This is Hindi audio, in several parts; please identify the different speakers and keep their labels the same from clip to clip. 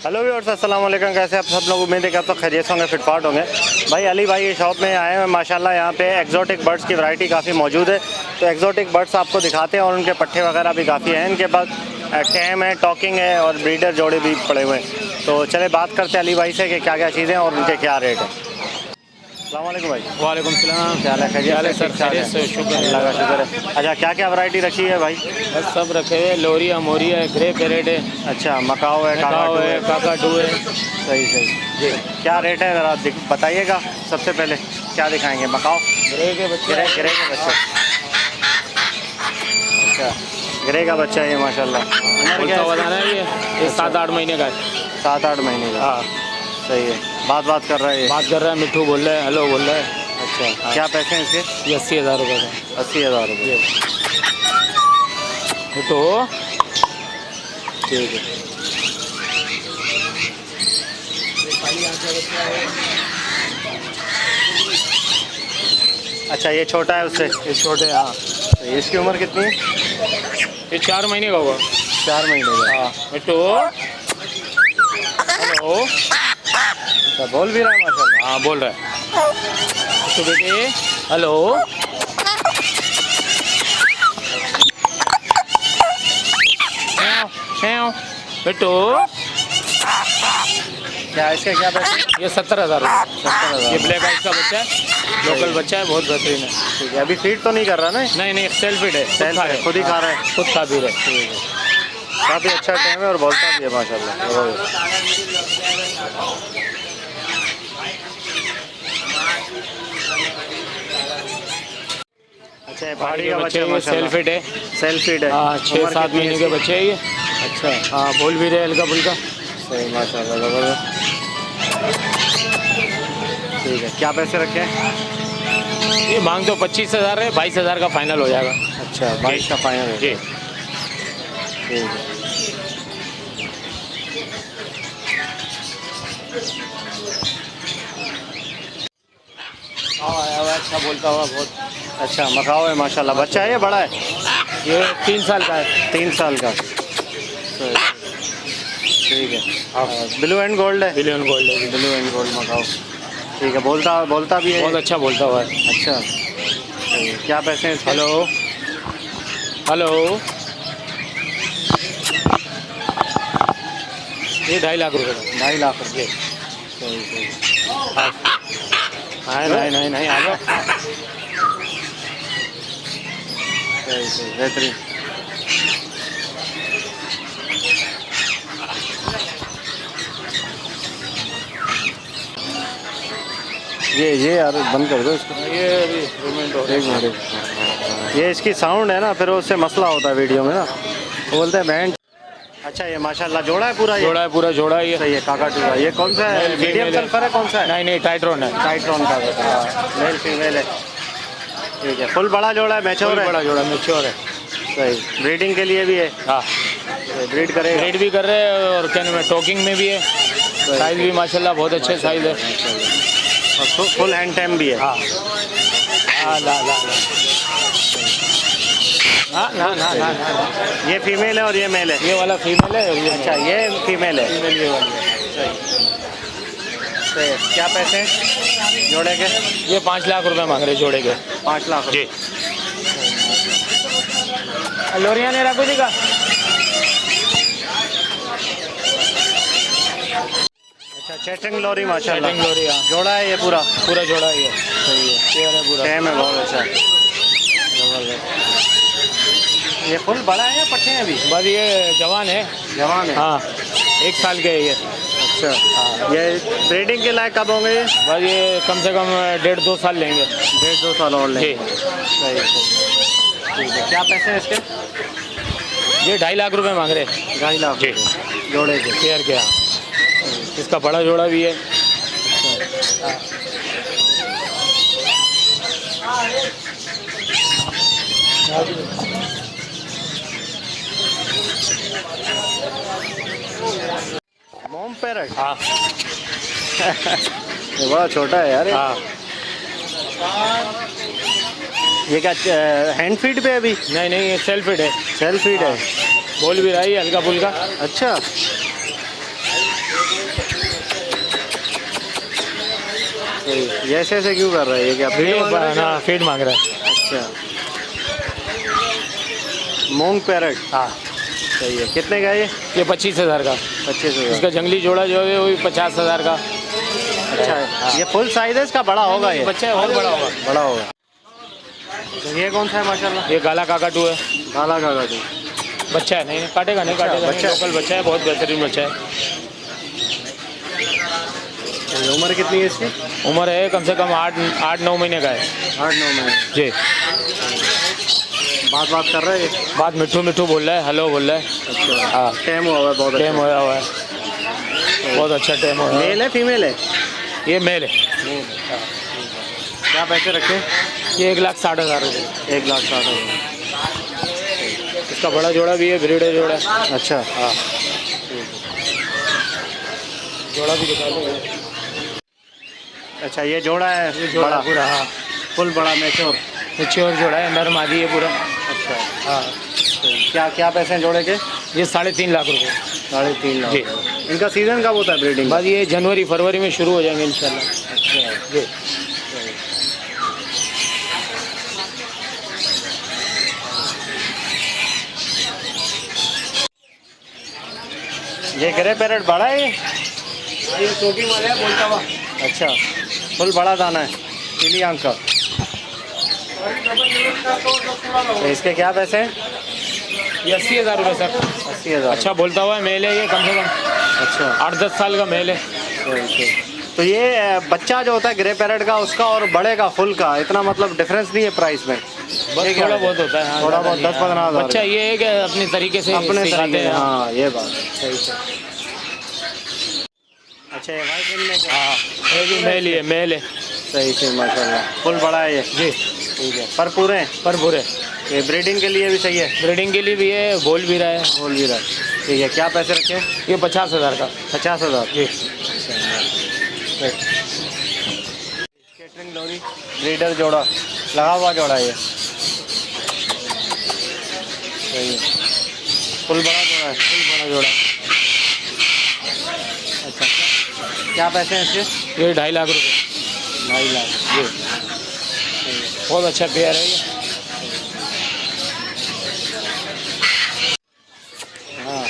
Speaker 1: हेलो व्यूअर्स, अस्सलाम वालेकुम। कैसे आप सब लोग? उम्मीद है कि आप तो खैरियत होंगे, फिटफाट होंगे। भाई अली भाई ये शॉप में आए हैं माशाल्लाह। यहाँ पे एक्जोटिक बर्ड्स की वैरायटी काफ़ी मौजूद है, तो एक्जोटिक बर्ड्स आपको दिखाते हैं और उनके पट्टे वगैरह भी काफ़ी हैं इनके पास। टैम है, टॉकिंग है और ब्रीडर जोड़े भी पड़े हुए हैं। तो चले बात करते हैं अली भाई से कि क्या क्या चीज़ें हैं और उनके क्या रेट है। अस्सलाम वालेकुम भाई।
Speaker 2: वालेकुम सलाम।
Speaker 1: क्या हाल है? खैरियत है?
Speaker 2: सर खैरियत से, शुक्र है
Speaker 1: अल्लाह का शुक्र है। अच्छा, क्या क्या वैरायटी रखी है भाई?
Speaker 2: बस सब रखे हुए, लोरिया मोरिया है, ग्रे पैरेट है,
Speaker 1: अच्छा, मकाओ है,
Speaker 2: मकाओ है, काकाटू है।
Speaker 1: सही सही जी। क्या रेट है ज़रा बताइएगा। सबसे पहले क्या दिखाएंगे? मकाओ
Speaker 2: ग्रे के बच्चे,
Speaker 1: ग्रे के बच्चे। अच्छा, ग्रे का बच्चा है ये माशाल्लाह। उम्र क्या है
Speaker 2: बताना है ये 7-8 महीने का है।
Speaker 1: 7-8 महीने का।
Speaker 2: हाँ,
Speaker 1: सही है। बात कर रहा है ये?
Speaker 2: बात कर रहा है, मिट्ठू बोल रहा है, हेलो बोल रहा है।
Speaker 1: अच्छा,
Speaker 2: हाँ।
Speaker 1: क्या पैसे हैं इसके?
Speaker 2: ये 80,000 रुपये का।
Speaker 1: 80,000 रुपये।
Speaker 2: मिट्ठू
Speaker 1: ठीक है। अच्छा, ये छोटा है उससे?
Speaker 2: ये छोटे, हाँ।
Speaker 1: इसकी उम्र कितनी है?
Speaker 2: ये 4 महीने का होगा।
Speaker 1: 4 महीने का।
Speaker 2: हाँ मिट्टू, हेलो।
Speaker 1: अच्छा, बोल भी रहा है माशाल्लाह।
Speaker 2: हाँ बोल रहा है। मिट्टू बेटे, हेलो। मिट्टू,
Speaker 1: क्या इसके क्या पैसे?
Speaker 2: ये 70,000 रुपये।
Speaker 1: 70,000।
Speaker 2: ये ब्लैक आइज का बच्चा है, लोकल बच्चा है, बहुत बेहतरीन है।
Speaker 1: ठीक है। अभी फीड तो नहीं कर रहा ना?
Speaker 2: नहीं, सेल्फ फीड है,
Speaker 1: सेल्फ है, खुद ही खा रहा है।
Speaker 2: खुद खा पी रहे।
Speaker 1: ठीक है। काफ़ी अच्छा टाइम है और बोलता भी है माशाल्लाह। अच्छा, पहाड़ी का बच्चा
Speaker 2: ये सेल्फ फीड है।
Speaker 1: सेल्फ फीड है।
Speaker 2: हाँ, 6-7 महीने के बच्चे हैं ये।
Speaker 1: अच्छा,
Speaker 2: हाँ, बोल भी रहे हल्का फुल्का।
Speaker 1: सही माशाल्लाह, ज़बरदस्त। ठीक है। क्या पैसे रखे हैं?
Speaker 2: ये मांग तो 25,000 है, 22,000 का फाइनल हो जाएगा।
Speaker 1: अच्छा, 22 का फाइनल है
Speaker 2: जी।
Speaker 1: ठीक है।
Speaker 2: हाँ, अच्छा बोलता हुआ बहुत।
Speaker 1: अच्छा, मकाओ है माशाल्लाह। बच्चा है ये बड़ा है?
Speaker 2: ये 3 साल का है।
Speaker 1: 3 साल का। ठीक है। ब्लू एंड गोल्ड है?
Speaker 2: बिलियन गोल्ड है।
Speaker 1: Blue and gold Macau. ठीक है। बोलता भी है?
Speaker 2: बहुत अच्छा बोलता हुआ है।
Speaker 1: अच्छा, सही है। क्या पैसे हैं इसके?
Speaker 2: Hello, hello. ये 2.5 लाख रुपए का।
Speaker 1: 2.5 लाख रुपये। सही।
Speaker 2: नहीं, आ जाओ।
Speaker 1: सही बेहतरीन। ये यार बंद कर दो इसको।
Speaker 2: ये अभी पेमेंट हो
Speaker 1: एक मिनट। ये इसकी साउंड है ना, फिर उससे मसला होता है वीडियो में ना, वो बोलते हैं बैंड। अच्छा, ये माशाल्लाह जोड़ा है पूरा? ये
Speaker 2: जोड़ा है, पूरा जोड़ा है ये।
Speaker 1: सही है। काकाटू का ये कौन सा है? मीडियम सल्फर है? कौन सा है?
Speaker 2: नहीं, टाइट्रोन है।
Speaker 1: टाइट्रॉन का मेल फीमेल है। ठीक है। फुल बड़ा जोड़ा है? मैच्योर है?
Speaker 2: बड़ा जोड़ा मैच्योर है।
Speaker 1: सही। ब्रीडिंग के लिए भी है?
Speaker 2: हाँ,
Speaker 1: ब्रीड करेगा?
Speaker 2: ब्रीड भी कर रहे हैं और क्या नाम है, टॉकिंग में भी है। साइज भी माशाल्लाह बहुत अच्छे साइज है।
Speaker 1: और फुल हैंड टाइम भी है?
Speaker 2: हाँ, ला ना।
Speaker 1: ये फीमेल है और ये मेल है?
Speaker 2: ये वाला फीमेल है और ये
Speaker 1: अच्छा, ये फीमेल है।
Speaker 2: फीमेल ये वाली है।
Speaker 1: सही। क्या पैसे हैं जोड़े के?
Speaker 2: ये 5 लाख रुपए मांग रहे जोड़े के।
Speaker 1: 5 लाख
Speaker 2: जी। लोरिया ने रखो जी का।
Speaker 1: अच्छा, चेटिंग लोरी माशाल्लाह।
Speaker 2: चेटिंग लोरी, हाँ।
Speaker 1: जोड़ा है ये पूरा?
Speaker 2: पूरा जोड़ा ही है।
Speaker 1: सही है।
Speaker 2: ये वाला पूरा
Speaker 1: टाइम है बहुत अच्छा। जबरदस्त। ये फुल बड़ा है या पट्टे हैं अभी?
Speaker 2: बस ये जवान है।
Speaker 1: जवान है?
Speaker 2: हाँ, 1 साल के है ये।
Speaker 1: अच्छा, ये ब्रीडिंग के लायक कब होंगे ये?
Speaker 2: बस ये कम से कम 1.5-2 साल लेंगे।
Speaker 1: 1.5-2 साल और लेंगे।
Speaker 2: जी।
Speaker 1: सही। ठीक है। क्या पैसे हैं इसके?
Speaker 2: ये 2.5 लाख रुपए मांग रहे।
Speaker 1: 2.5 लाख
Speaker 2: जी।
Speaker 1: जोड़े के?
Speaker 2: पेयर के, हाँ। इसका बड़ा जोड़ा भी है।
Speaker 1: मोम पैरट?
Speaker 2: हाँ।
Speaker 1: ये बड़ा छोटा है यार।
Speaker 2: हाँ,
Speaker 1: ये क्या हैंड फीड पे है अभी?
Speaker 2: नहीं, ये सेल्फ फीड है।
Speaker 1: सेल्फ फीड है?
Speaker 2: बोल भी रहा है हल्का फुल्का।
Speaker 1: अच्छा, सही है। ये ऐसे क्यों कर रहा है? ये क्या फीड मांग रहा है क्या?
Speaker 2: हाँ फीड मांग रहा है।
Speaker 1: अच्छा, मूंग पैरट।
Speaker 2: हाँ
Speaker 1: सही है। कितने का है ये?
Speaker 2: ये 25,000 का।
Speaker 1: 25,000।
Speaker 2: इसका जंगली जोड़ा जो है वो भी 50,000 का।
Speaker 1: अच्छा है। ये फुल साइज है इसका? बड़ा होगा ये?
Speaker 2: बच्चा और बड़ा होगा।
Speaker 1: बड़ा होगा। तो ये कौन सा है माशाल्लाह?
Speaker 2: ये काला काकाटू है।
Speaker 1: काला काकाटू।
Speaker 2: बच्चा है, नहीं काटेगा, नहीं
Speaker 1: अच्छा,
Speaker 2: काटेगा,
Speaker 1: बच्चा है।
Speaker 2: लोकल बच्चा है, बहुत बेहतरीन बच्चा है।
Speaker 1: तो उम्र कितनी है इसकी?
Speaker 2: उम्र है कम से कम 8-9 महीने का है।
Speaker 1: 8-9 महीने।
Speaker 2: जी।
Speaker 1: बात कर रहा है ये?
Speaker 2: बात मिठू मिठू बोल रहा है, हेलो बोल रहा है।
Speaker 1: अच्छा,
Speaker 2: हाँ
Speaker 1: टेम हुआ हुआ है बहुत?
Speaker 2: टेम होया हुआ है, बहुत अच्छा टेम हुआ है।
Speaker 1: मेल है फीमेल है?
Speaker 2: ये मेल है।
Speaker 1: क्या पैसे रखे?
Speaker 2: ये 1,60,000 रुपये।
Speaker 1: 1,60,000।
Speaker 2: इसका बड़ा जोड़ा भी है, ब्रीडर जोड़ा।
Speaker 1: अच्छा,
Speaker 2: हाँ जोड़ा भी दिखा दो।
Speaker 1: अच्छा ये जोड़ा है?
Speaker 2: ये जोड़ा
Speaker 1: बड़ा
Speaker 2: पूरा, हाँ
Speaker 1: फुल बड़ा मैच्योर।
Speaker 2: मैच्योर जोड़ा है, नर मादी है पूरा।
Speaker 1: अच्छा,
Speaker 2: हाँ
Speaker 1: क्या क्या पैसे हैं जोड़े के?
Speaker 2: ये 3.5 लाख रुपये।
Speaker 1: 3.5 लाख।
Speaker 2: जी।
Speaker 1: इनका सीजन कब होता है ब्रीडिंग?
Speaker 2: बस ये जनवरी फरवरी में शुरू हो जाएंगे इंशाल्लाह।
Speaker 1: अच्छा
Speaker 2: जी।
Speaker 1: ये ग्रे पैरेट बड़ा है ये?
Speaker 2: ये टोकिंग वाला है, बोलता हुआ।
Speaker 1: अच्छा, फुल बड़ा दाना है, पीली आंख का। तो इसके क्या पैसे हैं?
Speaker 2: ये 80,000 रुपये सर।
Speaker 1: 80,000।
Speaker 2: अच्छा बोलता हुआ है, मेल है ये कम से कम।
Speaker 1: अच्छा,
Speaker 2: 8-10 साल का मेल है।
Speaker 1: तो ये बच्चा जो होता है ग्रे पैरेट का, उसका और बड़े का फुल का इतना मतलब डिफरेंस नहीं है प्राइस में?
Speaker 2: बस थोड़ा बहुत होता है, हाँ,
Speaker 1: थोड़ा बहुत,
Speaker 2: ज़्यादा नहीं,
Speaker 1: 10-15 हज़ार।
Speaker 2: बच्चा ये है कि अपने तरीके से
Speaker 1: अपने
Speaker 2: सिखाते
Speaker 1: तरीके,
Speaker 2: हैं।
Speaker 1: हाँ ये बात सही से। अच्छा, ये वाइट इनमें क्या?
Speaker 2: हाँ ये भी मेल ही है, मेल है।
Speaker 1: सही से माशाल्लाह, फुल बड़ा है ये।
Speaker 2: जी
Speaker 1: ठीक है। पर पूरे हैं?
Speaker 2: पर पूरे।
Speaker 1: ये ब्रीडिंग के लिए भी सही है?
Speaker 2: ब्रीडिंग के लिए भी है, बोल भी रहा है।
Speaker 1: बोल भी रहा है। ठीक है। क्या पैसे रखे?
Speaker 2: ये 50,000 का।
Speaker 1: 50,000।
Speaker 2: जी।
Speaker 1: कैटरिंग लोरी ब्रीडर जोड़ा, लगा हुआ जोड़ा है ये। सही है। फुल बड़ा जोड़ा है?
Speaker 2: फुल बड़ा जोड़ा।
Speaker 1: अच्छा, क्या पैसे हैं इसके?
Speaker 2: ये 2.5 लाख रुपये।
Speaker 1: 2.5 लाख।
Speaker 2: जी। बहुत अच्छा पेयर है ये।
Speaker 1: हाँ,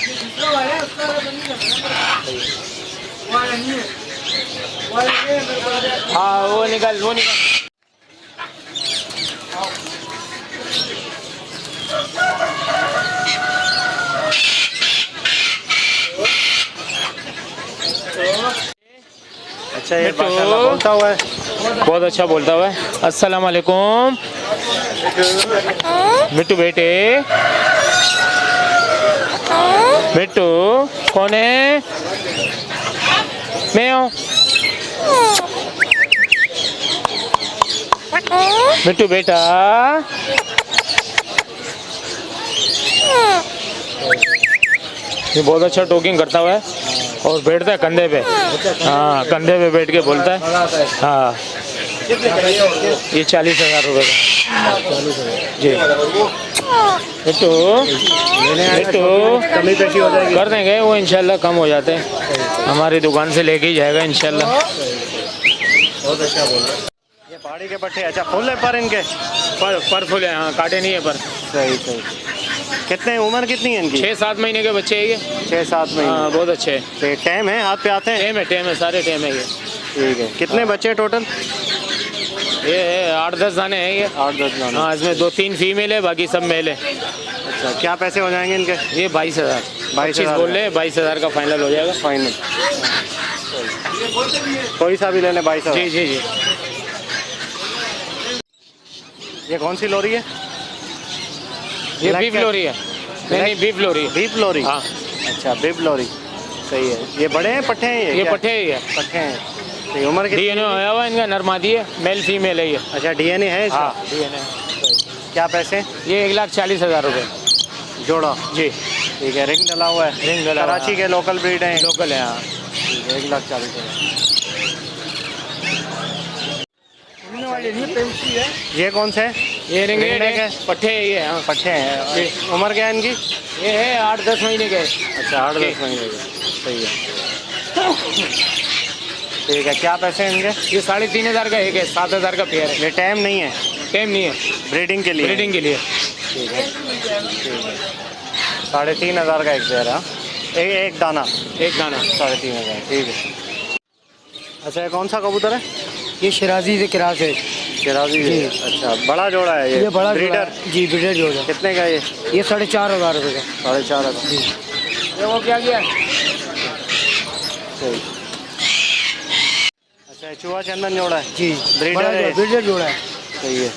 Speaker 2: हाँ वो निकाल।
Speaker 1: अच्छा ये
Speaker 2: मिट्टू।
Speaker 1: माशाल्लाह बोलता हुआ है?
Speaker 2: बहुत अच्छा बोलता हुआ है। अस्सलाम वालेकुम मिट्टू बेटे। मिट्टू कौन है? मैं हूँ। मिट्टू बेटा। ये बहुत अच्छा टोकिंग करता हुआ है और बैठता है कंधे पे। हाँ कंधे पे बैठ के बोलता है। हाँ ये 40,000 रुपये का। जी। मिट्टू मिट्टू
Speaker 1: कमी पेशी हो जाएगी?
Speaker 2: कर देंगे वो, इंशाल्लाह कम हो जाते हैं। हमारी दुकान से लेके ही जाएगा इंशाल्लाह।
Speaker 1: बहुत अच्छा बोल रहा है। ये पहाड़ी के पट्टे अच्छा फुल है पर इनके?
Speaker 2: पर फुल है, हाँ काटे नहीं है पर।
Speaker 1: सही सही। कितने उम्र कितनी है इनकी?
Speaker 2: 6-7 महीने के बच्चे है ये।
Speaker 1: 6-7 महीने।
Speaker 2: हाँ बहुत अच्छे हैं।
Speaker 1: तो ये टाइम है, हाथ पे आते हैं?
Speaker 2: टेम है, सारे टेम है ये।
Speaker 1: ठीक है। कितने बच्चे टोटल?
Speaker 2: ये 8-10 दाने हैं ये।
Speaker 1: 8-10 दाने।
Speaker 2: हाँ इसमें 2-3 फीमेल है, बाकी सब मेल है।
Speaker 1: अच्छा, क्या पैसे हो जाएंगे इनके?
Speaker 2: ये 22,000।
Speaker 1: 22,000
Speaker 2: बोल रहे 22,000 का फाइनल हो जाएगा।
Speaker 1: फाइनल। कोई सा भी ले लें 22,000।
Speaker 2: जी जी जी।
Speaker 1: ये कौन सी लोरी है?
Speaker 2: ये
Speaker 1: Black
Speaker 2: बीफ
Speaker 1: cat?
Speaker 2: लोरी है। नहीं बीफ लोरी है।
Speaker 1: बीफ लोरी?
Speaker 2: हाँ
Speaker 1: अच्छा, बीफ लोरी। सही है। ये बड़े हैं पट्टे हैं
Speaker 2: ये
Speaker 1: क्या?
Speaker 2: पट्टे ही है।
Speaker 1: पट्टे हैं। तो ये उम्र कितनी?
Speaker 2: डीएनए होया हुआ इनका, नर मादी है, मेल फीमेल है ये।
Speaker 1: अच्छा, डीएनए है इसका?
Speaker 2: हाँ डीएनए।
Speaker 1: क्या पैसे?
Speaker 2: ये 1,40,000 रुपये
Speaker 1: जोड़ा?
Speaker 2: जी।
Speaker 1: ठीक है। रिंग डला हुआ है?
Speaker 2: रिंग डला हुआ है।
Speaker 1: कराची के लोकल ब्रीड हैं?
Speaker 2: लोकल है हाँ।
Speaker 1: 1,40,000। ये कौन से है?
Speaker 2: ये रिंग
Speaker 1: रिंग नेक
Speaker 2: है,
Speaker 1: है?
Speaker 2: पट्टे है ये हाँ।
Speaker 1: पट्टे हैं। उम्र क्या है इनकी?
Speaker 2: ये है 8-10 महीने के।
Speaker 1: अच्छा, 8-10 महीने के। सही है। ठीक है, क्या पैसे हैं इनके?
Speaker 2: ये 3500 का एक है, 7000 का पेयर है।
Speaker 1: ये टाइम नहीं है,
Speaker 2: टाइम नहीं है,
Speaker 1: ब्रीडिंग के लिए?
Speaker 2: ब्रीडिंग के लिए।
Speaker 1: 3500 का एक पेयर है। एक दाना
Speaker 2: एक दाना
Speaker 1: 3500, ठीक है। अच्छा, ये कौन सा कबूतर है?
Speaker 3: ये शराजी से क्रास है।
Speaker 1: शिराजी है। अच्छा, बड़ा जोड़ा है
Speaker 3: ये बड़ा
Speaker 1: ब्रीडर?
Speaker 3: जी ब्रीडर जोड़ा।
Speaker 1: कितने का ये?
Speaker 3: ये 4500 रुपये का।
Speaker 1: 4500
Speaker 3: जी।
Speaker 2: ये वो क्या किया?
Speaker 1: सही। अच्छा, चूहा चंदन जोड़ा है?
Speaker 3: जी
Speaker 1: ब्रीडर है?
Speaker 3: ब्रीडर जोड़ा है।
Speaker 1: सही है,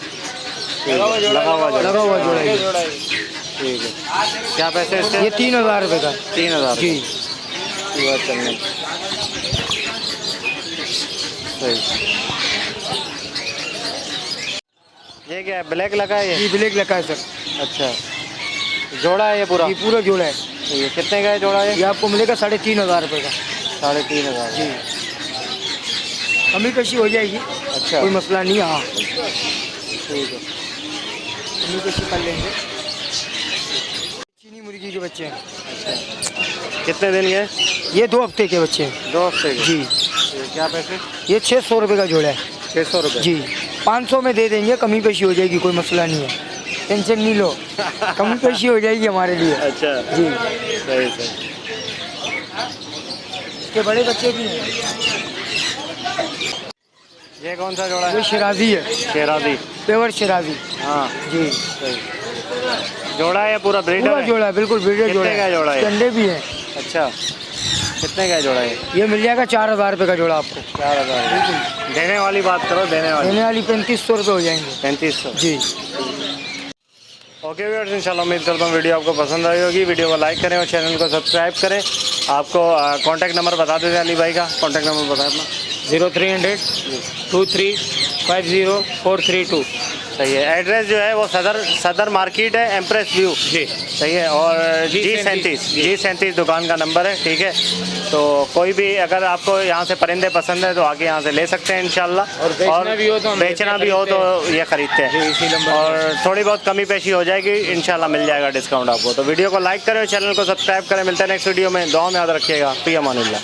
Speaker 2: लगा हुआ जोड़ा,
Speaker 1: लगा हुआ जोड़ा।
Speaker 3: लगा हुआ जोड़ा है।
Speaker 2: जोड़ा है।
Speaker 1: ठीक है, क्या पैसे इसके?
Speaker 3: ये 3000 रुपये का।
Speaker 1: 3000
Speaker 3: जी।
Speaker 1: चूहा चंदन, सही। ये क्या है, ब्लैक लगा है ये?
Speaker 3: जी ब्लैक लगा है सर।
Speaker 1: अच्छा, जोड़ा है ये पूरा?
Speaker 3: ये पूरा जोड़ा है।
Speaker 1: सही है, कितने का है जोड़ा ये?
Speaker 3: ये आपको मिलेगा 3500 रुपये का।
Speaker 1: 3500।
Speaker 3: जी, कमी पेशी हो जाएगी,
Speaker 1: अच्छा,
Speaker 3: कोई मसला नहीं है। हाँ,
Speaker 1: ठीक है।
Speaker 3: कमी पेशी कर लेंगे। चीनी मुर्गी के बच्चे हैं।
Speaker 1: अच्छा, कितने दिन के?
Speaker 3: ये 2 हफ्ते के बच्चे हैं।
Speaker 1: 2 हफ्ते के?
Speaker 3: जी।
Speaker 1: ये क्या पैसे?
Speaker 3: ये 600 रुपये का जोड़ा है।
Speaker 1: 600 रुपये?
Speaker 3: जी, 500 में दे देंगे, कमी पेशी हो जाएगी, कोई मसला नहीं है, टेंशन नहीं लो, कमी पेशी हो जाएगी हमारे लिए।
Speaker 1: अच्छा,
Speaker 3: जी।
Speaker 1: सही सही।
Speaker 3: इसके बड़े बच्चे भी हैं।
Speaker 1: ये कौन सा जोड़ा
Speaker 3: ये
Speaker 1: है?
Speaker 3: शराजी है,
Speaker 1: शेराजी।
Speaker 3: पेवर शराजी।
Speaker 1: हाँ,
Speaker 3: जी,
Speaker 1: सही। जोड़ा है पूरा ब्रीडर
Speaker 3: पूरा
Speaker 1: है?
Speaker 3: जोड़ा है, बिल्कुल ब्रीडर
Speaker 1: कितने
Speaker 3: जोड़ा
Speaker 1: का जोड़ा है?
Speaker 3: इसके अंडे भी हैं।
Speaker 1: अच्छा, कितने का जोड़ा है?
Speaker 3: ये मिल जाएगा 4000 रुपये का जोड़ा आपको।
Speaker 1: 4000। देने वाली बात करो, देने वाली।
Speaker 3: देने वाली 3500 रुपये हो जाएंगे।
Speaker 1: 3500।
Speaker 3: जी।
Speaker 1: ओके व्यूअर्स, इंशाल्लाह उम्मीद करता हूँ वीडियो आपको पसंद आई होगी। वीडियो को लाइक करें और चैनल को सब्सक्राइब करें। आपको कॉन्टैक्ट नंबर बता देते अली भाई का, कॉन्टैक्ट नंबर बताएं अपना।
Speaker 2: 0300 2350 432।
Speaker 1: सही है, एड्रेस जो है वो सदर मार्केट है, एम्प्रेस व्यू।
Speaker 2: जी।
Speaker 1: सही है, और G37 दुकान का नंबर है, ठीक है। तो कोई भी अगर आपको यहाँ से परिंदे पसंद है तो आके यहाँ से ले सकते हैं इंशाल्लाह।
Speaker 2: और बेचना भी हो तो हम
Speaker 1: बेचना भी हो तो ये खरीदते हैं।
Speaker 2: जी, इसी नंबर पे।
Speaker 1: और थोड़ी बहुत कमी पेशी हो जाएगी इंशाल्लाह, मिल जाएगा डिस्काउंट आपको। तो वीडियो को लाइक करें और चैनल को सब्सक्राइब करें। मिलते हैं नेक्स्ट वीडियो में, दुआ में याद रखिएगा। फी अमानिल्लाह।